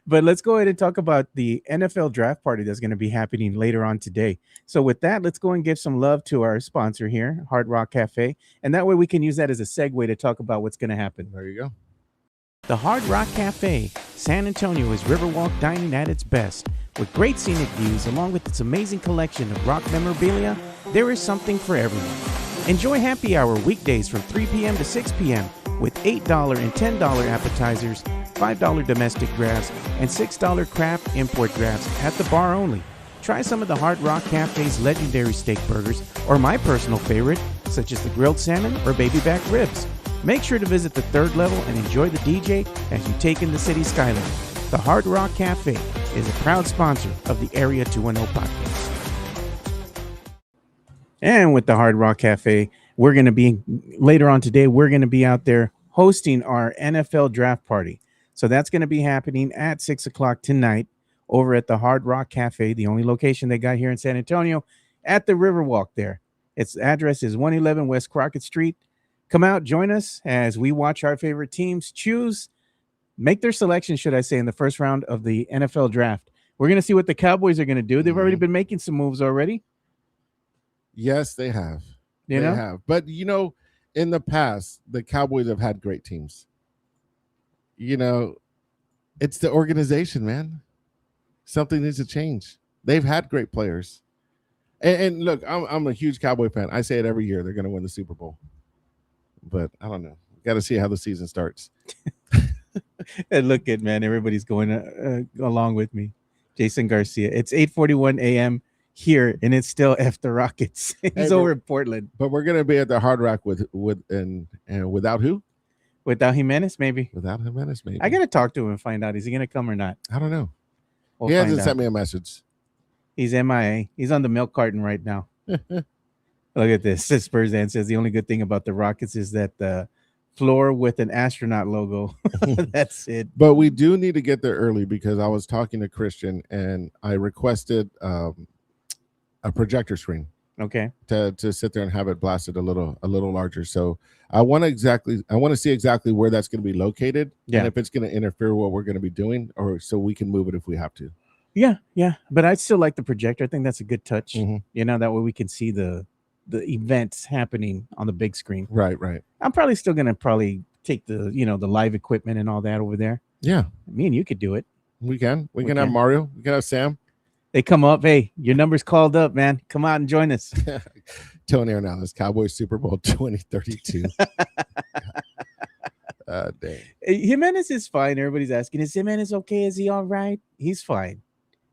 But let's go ahead and talk about the NFL draft party that's going to be happening later on today. So with that, let's go and give some love to our sponsor here, Hard Rock Cafe. And that way we can use that as a segue to talk about what's going to happen. There you go. The Hard Rock Cafe, San Antonio, is Riverwalk dining at its best. With great scenic views, along with its amazing collection of rock memorabilia, there is something for everyone. Enjoy happy hour weekdays from 3 p.m. to 6 p.m. with $8 and $10 appetizers, $5 domestic drafts, and $6 craft import drafts at the bar only. Try some of the Hard Rock Cafe's legendary steak burgers, or my personal favorite, such as the grilled salmon or baby back ribs. Make sure to visit the third level and enjoy the DJ as you take in the city skyline. The Hard Rock Cafe is a proud sponsor of the Area 210 podcast. And with the Hard Rock Cafe, we're going to be, later on today, we're going to be out there hosting our NFL draft party. So that's going to be happening at 6 o'clock tonight over at the Hard Rock Cafe, the only location they got here in San Antonio, at the Riverwalk there. Its address is 111 West Crockett Street. Come out, join us as we watch our favorite teams make their selection, should I say, in the first round of the NFL draft. We're going to see what the Cowboys are going to do. They've already been making some moves already. Yes, they have. They have. But, you know, in the past, the Cowboys have had great teams. You know, it's the organization, man. Something needs to change. They've had great players. And look, I'm a huge Cowboy fan. I say it every year. They're going to win the Super Bowl. But I don't know. Got to see how the season starts. And look at, man, everybody's going along with me. Jason Garcia. It's 8:41 a.m. here, and it's still after Rockets. He's over in Portland. But we're going to be at the Hard Rock with without who? Without Jimenez, maybe. Without Jimenez, maybe. I got to talk to him and find out. Is he going to come or not? I don't know. We'll he hasn't find sent out. me a message. He's MIA. He's on the milk carton right now. Look at this. This Spurs fan says the only good thing about the Rockets is that the floor with an astronaut logo. That's it. But we do need to get there early because I was talking to Christian and I requested a projector screen Okay. to sit there and have it blasted a little larger. So I want to see exactly where that's going to be located and if it's going to interfere with what we're going to be doing, or so we can move it if we have to. Yeah. But I still like the projector. I think that's a good touch. Mhm. You know, that way we can see the events happening on the big screen. Right. I'm probably still gonna take the the live equipment and all that over there. Yeah, Me and you could do it. we can have Mario, we can have Sam. They come up, hey, your number's called up, man. Come out and join us. Tony Hernandez, Cowboys Super Bowl 2032. Dang. Jimenez is fine. Everybody's asking, is Jimenez okay? Is he all right? He's fine.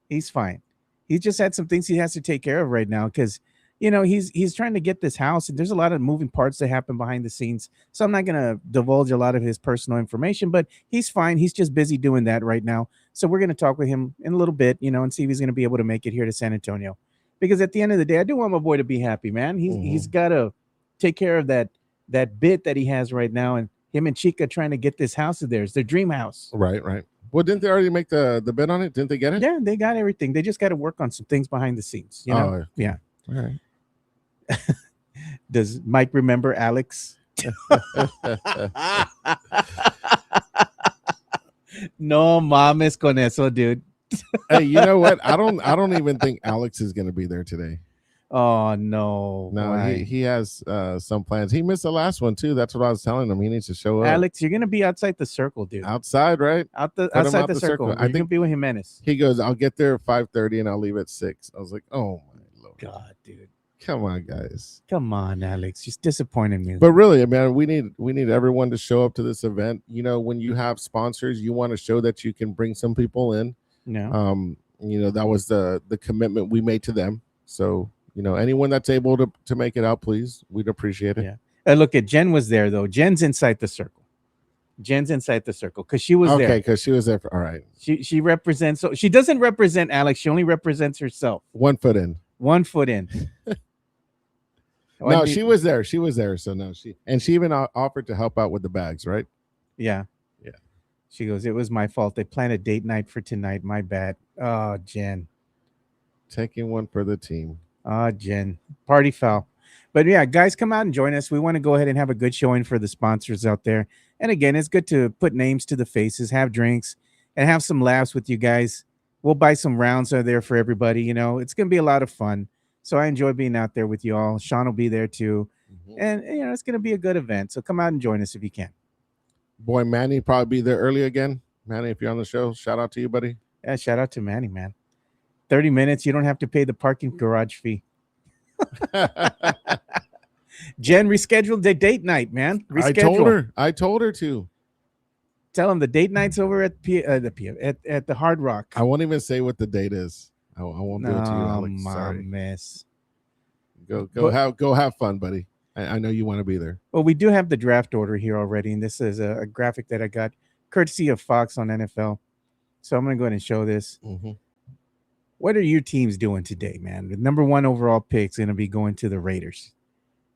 He just had some things he has to take care of right now because he's trying to get this house, and there's a lot of moving parts that happen behind the scenes. So I'm not gonna divulge a lot of his personal information, but he's fine. He's just busy doing that right now. So we're gonna talk with him in a little bit, and see if he's gonna be able to make it here to San Antonio. Because at the end of the day, I do want my boy to be happy, man. He's gotta take care of that bit that he has right now, and him and Chica trying to get this house of theirs, their dream house. Right. Well, didn't they already make the bid on it? Didn't they get it? Yeah, they got everything. They just got to work on some things behind the scenes. Yeah. All right. Does Mike remember Alex? No mames con eso, dude. Hey, you know what? I don't even think Alex is going to be there today. Oh no. No, Why? he has some plans. He missed the last one too. That's what I was telling him. He needs to show up. Alex, you're gonna be outside the circle, dude. Outside, right? Outside the circle. I I think think be with Jimenez. he goes, I'll get there at 5:30 and I'll leave at 6. I was like, oh my Lord. God, dude. Come on, guys. Come on, Alex. Just disappointing me. But really, man, we need everyone to show up to this event. When you have sponsors, you want to show that you can bring some people in. No. That was the commitment we made to them. So, anyone that's able to make it out, please, we'd appreciate it. Yeah. Look at Jen was there though. Jen's inside the circle. Because she was there. Okay, because she was there. All right. She represents. So she doesn't represent Alex. She only represents herself. 1 foot in. 1 foot in. No, she was there. So no, she even offered to help out with the bags, right? Yeah. She goes, it was my fault. They planned a date night for tonight. My bad. Oh, Jen. Taking one for the team. Oh, Jen. Party foul. But yeah, guys, come out and join us. We want to go ahead and have a good showing for the sponsors out there. And again, it's good to put names to the faces, have drinks, and have some laughs with you guys. We'll buy some rounds out there for everybody. It's going to be a lot of fun. So I enjoy being out there with you all. Sean will be there too. Mm-hmm. And, it's going to be a good event. So come out and join us if you can. Boy, Manny probably be there early again. Manny, if you're on the show, shout out to you, buddy. Yeah, shout out to Manny, man. 30 minutes. You don't have to pay the parking garage fee. Jen rescheduled the date night, man. I told her to. Tell him the date night's over at the Hard Rock. I won't even say what the date is. I won't do it to you, Alex. Sorry. Miss. Go have fun, buddy. I know you want to be there. Well, we do have the draft order here already, and this is a graphic that I got courtesy of Fox on NFL. So I'm going to go ahead and show this. Mm-hmm. What are your teams doing today, man? The number 1 overall pick is going to be going to the Raiders.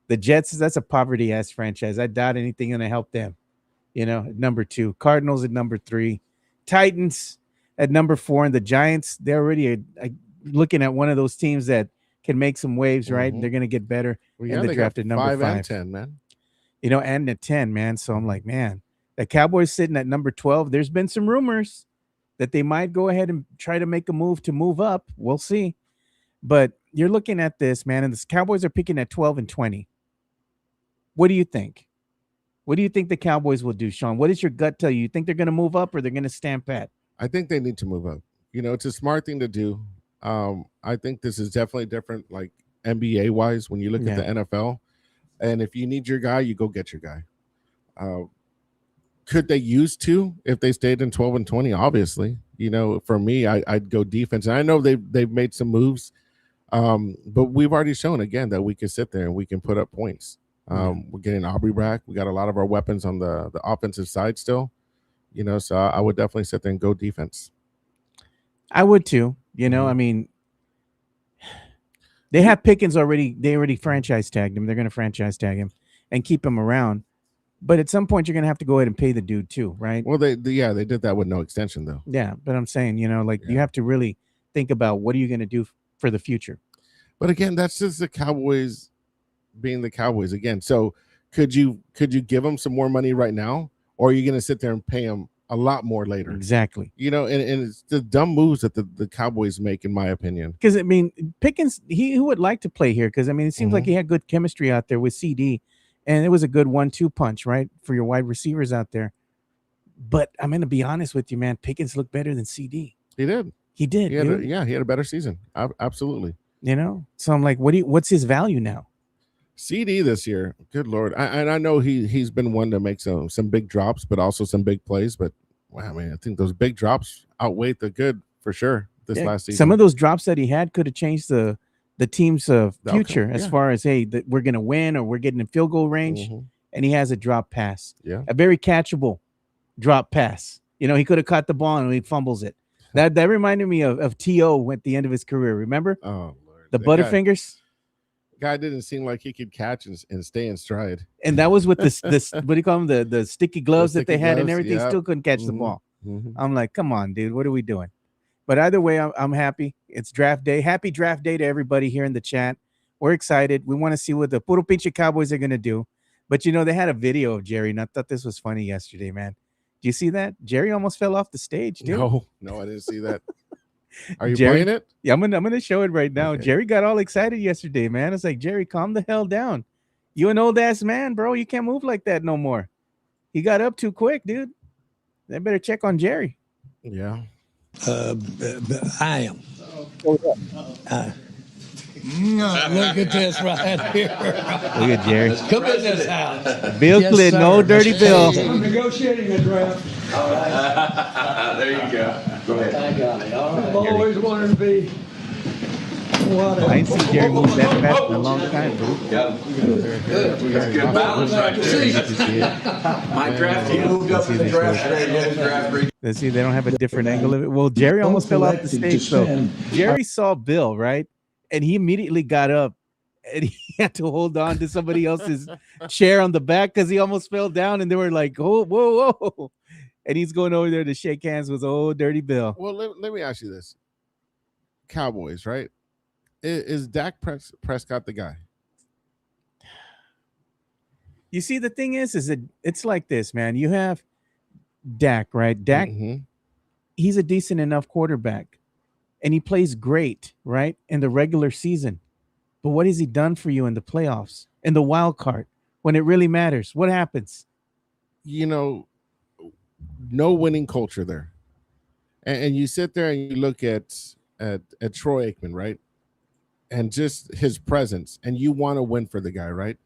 The Jets, that's a poverty-ass franchise. I doubt anything going to help them. At number 2. Cardinals at number 3. Titans at number 4. And the Giants, they're already looking at one of those teams that can make some waves, right? Mm-hmm. They're going to get better. Well, and they drafted number 5 and 10, man. And at 10, man. So I'm like, man, the Cowboys sitting at number 12. There's been some rumors that they might go ahead and try to make a move to move up. We'll see. But you're looking at this, man, and the Cowboys are picking at 12 and 20. What do you think? What do you think the Cowboys will do, Sean? What does your gut tell you? You think they're going to move up or they're going to stand pat? I think they need to move up. It's a smart thing to do. I think this is definitely different, like NBA wise, when you look at the NFL. And if you need your guy, you go get your guy. Could they use to if they stayed in 12 and 20? Obviously, for me, I'd go defense. And I know they've made some moves, but we've already shown again that we can sit there and we can put up points. We're getting Aubrey back. We got a lot of our weapons on the offensive side still, so I would definitely sit there and go defense. I would too. I mean, They have Pickens already. They already franchise tagged him. They're going to franchise tag him and keep him around. But at some point, you're going to have to go ahead and pay the dude too, right? Well, they did that with no extension though. Yeah, but I'm saying, you Yeah. have to really think about what are you going to do for the future. But again, that's just the Cowboys being the Cowboys again. So could you give them some more money right now, or are you going to sit there and pay them a lot more later? Exactly. And it's the dumb moves that the Cowboys make, in my opinion. Because, I mean, Pickens, he would like to play here because, I mean, it seems like he had good chemistry out there with CD, and it was a good 1-2 punch, right, for your wide receivers out there. But I'm going to be honest with you, man. Pickens looked better than CD. He did. He did. He had a better season. Absolutely. So I'm like, what's his value now? CD this year, good Lord. I know he's been one to make some big drops, but also some big plays. But wow, man, I think those big drops outweigh the good for sure this last season. Some of those drops that he had could have changed the team's future as far as, hey, that we're going to win or we're getting in field goal range. And he has a drop pass. Yeah. A very catchable drop pass. He could have caught the ball and he fumbles it. That reminded me of T.O. at the end of his career. Remember? Oh, Lord. The Butterfingers? Guy didn't seem like he could catch and stay in stride. And that was with this what do you call them? The sticky gloves that they had and everything. Yeah. Still couldn't catch the ball. I'm like, come on, dude. What are we doing? But either way, I'm happy. It's draft day. Happy draft day to everybody here in the chat. We're excited. We want to see what the Puro Pinche Cowboys are going to do. But, they had a video of Jerry, and I thought this was funny yesterday, man. Do you see that? Jerry almost fell off the stage, dude. No, I didn't see that. Are you Jerry, playing it? Yeah, I'm gonna show it right now. Okay. Jerry got all excited yesterday, man. It's like, Jerry, calm the hell down. You an old ass man, bro. You can't move like that no more. He got up too quick, dude. They better check on Jerry. Yeah. I am. Look at this right here. Look at Jerry. Come in this house. Bill Yes, Clinton, sir. no dirty Bill. I'm negotiating a draft. There you go. Go ahead. I got it. All right. I've always wanted to be what I ain't seen Jerry move that fast in a long time, bro. Got him. Good balance right there. My draft team moved up in the draft today. Let's see, they don't have a different angle of it. Well, Jerry almost fell off the stage, so Jerry saw Bill, right? And he immediately got up and he had to hold on to somebody else's chair on the back because he almost fell down, and they were like, oh, whoa, whoa. And he's going over there to shake hands with old dirty Bill. Well, let me ask you this. Cowboys, right? Is Dak Prescott the guy? You see, the thing is that it's like this, man. You have Dak, right? Dak, he's a decent enough quarterback, and he plays great, right, in the regular season. But what has he done for you in the playoffs, in the wild card, when it really matters? What happens? No winning culture there. And you sit there and you look at Troy Aikman, right? And just his presence, and you want to win for the guy, right?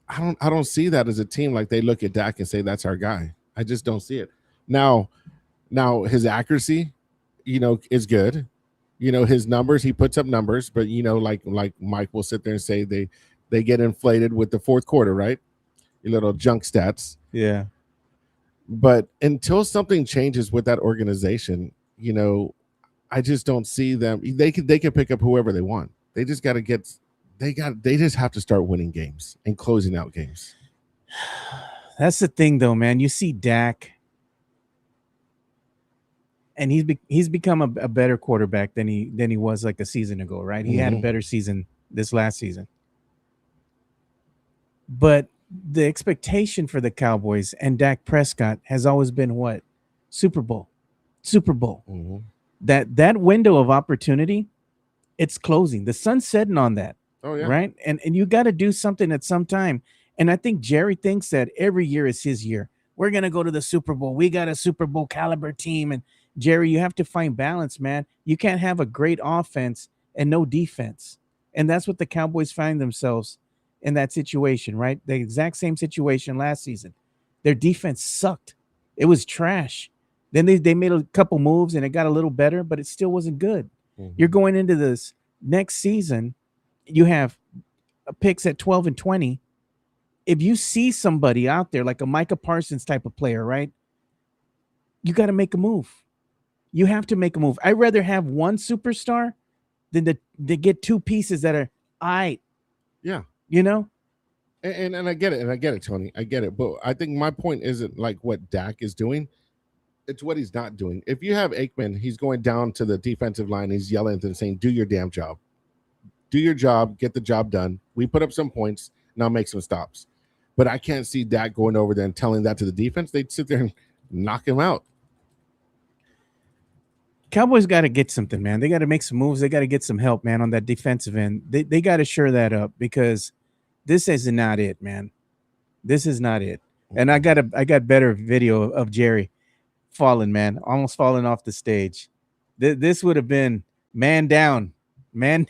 I don't see that as a team. Like, they look at Dak and say, that's our guy. I just don't see it. Now his accuracy, is good. His numbers, he puts up numbers, but like Mike will sit there and say they get inflated with the fourth quarter, right? Your little junk stats. Yeah. But until something changes with that organization, I just don't see them. They can pick up whoever they want. They just got to they just have to start winning games and closing out games. That's the thing, though, man. You see Dak, and he's become a better quarterback than he was like a season ago, right? He had a better season this last season. But the expectation for the Cowboys and Dak Prescott has always been what? Super Bowl. That window of opportunity, it's closing. The sun's setting on that. Oh, yeah. Right? And you got to do something at some time. And I think Jerry thinks that every year is his year. We're going to go to the Super Bowl. We got a Super Bowl caliber team. And Jerry, you have to find balance, man. You can't have a great offense and no defense. And that's what the Cowboys find themselves in that situation, right? The exact same situation last season. Their defense sucked. It was trash. Then they made a couple moves and it got a little better, but it still wasn't good. You're going into this next season. You have picks at 12 and 20. If you see somebody out there like a Micah Parsons type of player, right? You got to make a move. You have to make a move. I'd rather have one superstar then they get two pieces that are Yeah. you know. And I get it, Tony. I get it. But I think my point isn't like what Dak is doing. It's what he's not doing. If you have Aikman, he's going down to the defensive line. He's yelling at them saying, do your damn job. Do your job. Get the job done. We put up some points. Now make some stops. But I can't see Dak going over there and telling that to the defense. They'd sit there and knock him out. Cowboys got to get something, man. They got to make some moves. They got to get some help, man, on that defensive end. They got to shore that up because this is not it, man. This is not it. And I got better video of Jerry falling, man, almost falling off the stage. This would have been man down. Good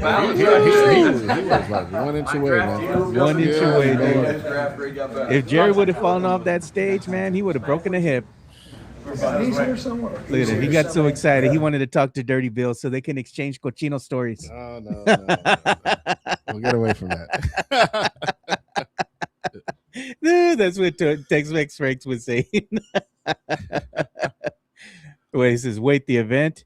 balance. He was like 1 inch away, man. 1 inch away, dude. Next draft grade got better. If Jerry would have fallen off that stage, man, he would have broken a hip. He's here somewhere. Look at him. He got so excited. He wanted to talk to Dirty Bill so they can exchange cochino stories. No. We'll get away from that. Dude, that's what Tex-Mex Franks was saying. Wait, he says, wait, the event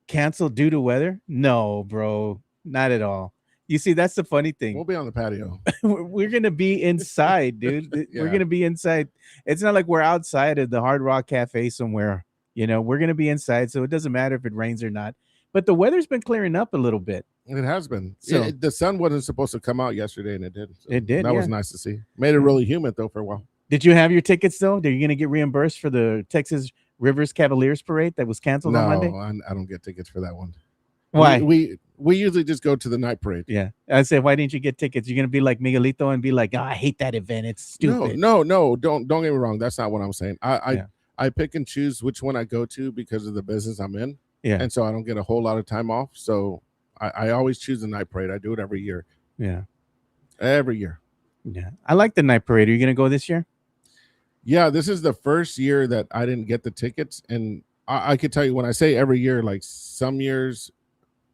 canceled due to weather? No, bro, not at all. You see, that's the funny thing. We'll be on the patio. We're going to be inside, dude. Yeah. We're going to be inside. It's not like we're outside of the Hard Rock Cafe somewhere. You know, we're going to be inside, so it doesn't matter if it rains or not. But the weather's been clearing up a little bit. It has been. So- The sun wasn't supposed to come out yesterday, and it did. So It did, That was yeah. nice to see. Made it really humid, though, for a while. Did you have your tickets, though? Are you going to get reimbursed for the Texas Rivers Cavaliers parade that was canceled on Monday? No, I don't get tickets for that one. Why? We usually just go to the night parade. Yeah. I said, why didn't you get tickets? You're going to be like Miguelito and be like, oh, I hate that event. It's stupid. No. Don't get me wrong. That's not what I'm saying. Yeah. I pick and choose which one I go to because of the business I'm in. Yeah. And so I don't get a whole lot of time off. So I always choose the night parade. I do it every year. Yeah. Every year. Yeah. I like the night parade. Are you going to go this year? Yeah, this is the first year that I didn't get the tickets. And I could tell you when I say every year, like some years,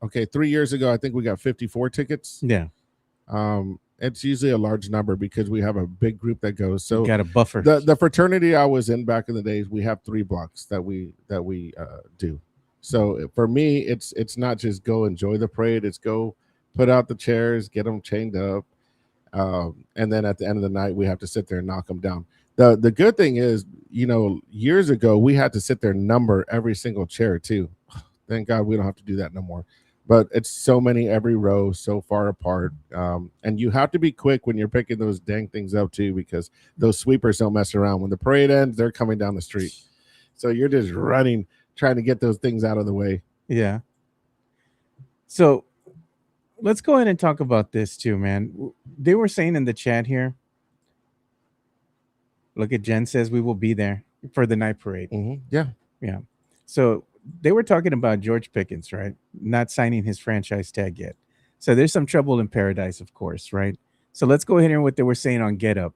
okay, 3 years ago, I think we got 54 tickets. Yeah. It's usually a large number because we have a big group that goes. So Got a buffer. the fraternity I was in back in the days, we have 3 blocks that we do. So for me, it's not just go enjoy the parade. It's go put out the chairs, get them chained up, and then at the end of the night, we have to sit there and knock them down. The good thing is, years ago we had to sit there and number every single chair too. Thank God we don't have to do that no more. But it's so many every row, so far apart, and you have to be quick when you're picking those dang things up too, because those sweepers don't mess around. When the parade ends, they're coming down the street, so you're just running, trying to get those things out of the way. Yeah. So let's go ahead and talk about this too, man. They were saying in the chat here. Look at Jen says we will be there for the night parade. Yeah. Yeah. So they were talking about George Pickens, right? Not signing his franchise tag yet. So there's some trouble in paradise, of course, right? So let's go ahead and hear what they were saying on Get Up.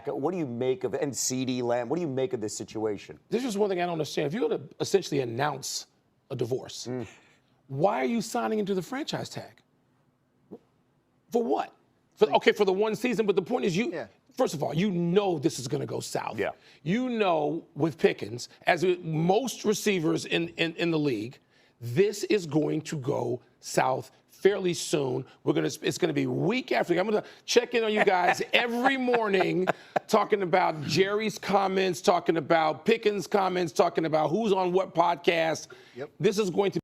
What do you make of, and CD Lamb, what do you make of this situation? This is one thing I don't understand. If you're going to essentially announce a divorce, why are you signing into the franchise tag? For what? For the one season, but the point is first of all, this is going to go south. Yeah. With Pickens, as with most receivers in the league, this is going to go south fairly soon. It's going to be week after week. I'm going to check in on you guys every morning, talking about Jerry's comments, talking about Pickens' comments, talking about who's on what podcast. Yep. This is going to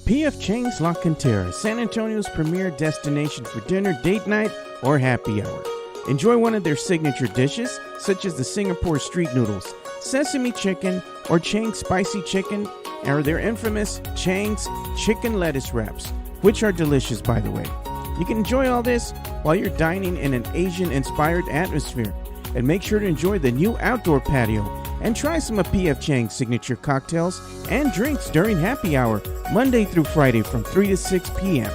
P.F. Chang's La Cantera, San Antonio's premier destination for dinner, date night, or happy hour. Enjoy one of their signature dishes, such as the Singapore street noodles, sesame chicken, or Chang's spicy chicken, or their infamous Chang's chicken lettuce wraps, which are delicious, by the way. You can enjoy all this while you're dining in an Asian-inspired atmosphere. And make sure to enjoy the new outdoor patio and try some of P.F. Chang's signature cocktails and drinks during happy hour, Monday through Friday from 3 to 6 p.m.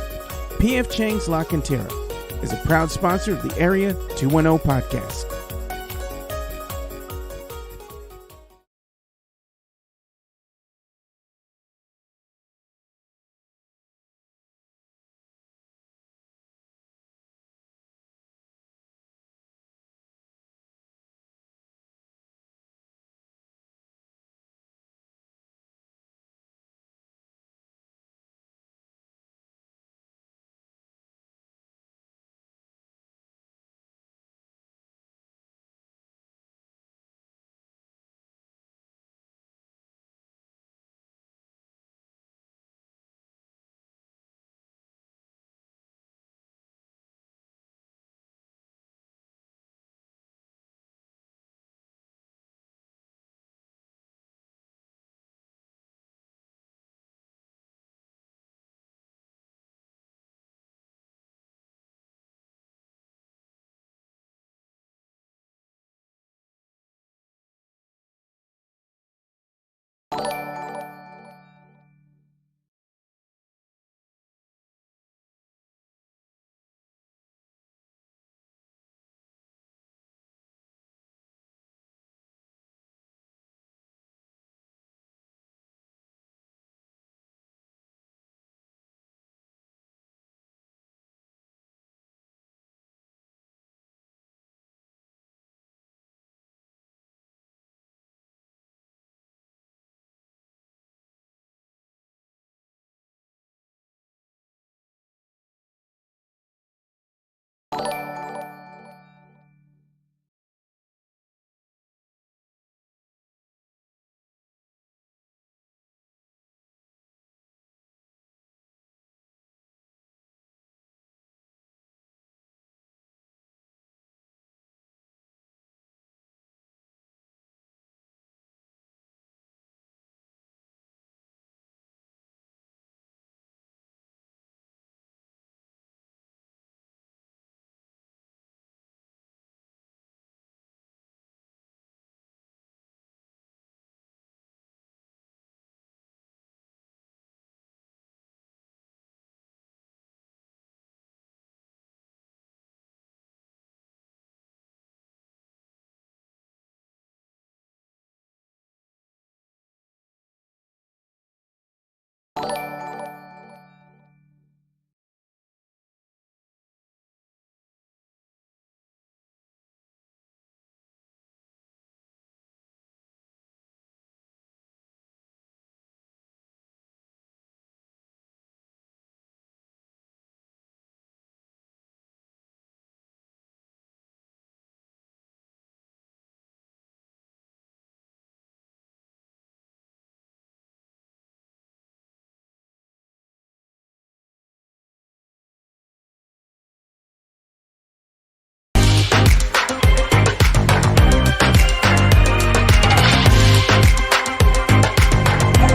P.F. Chang's La Cantera is a proud sponsor of the Area 210 podcast.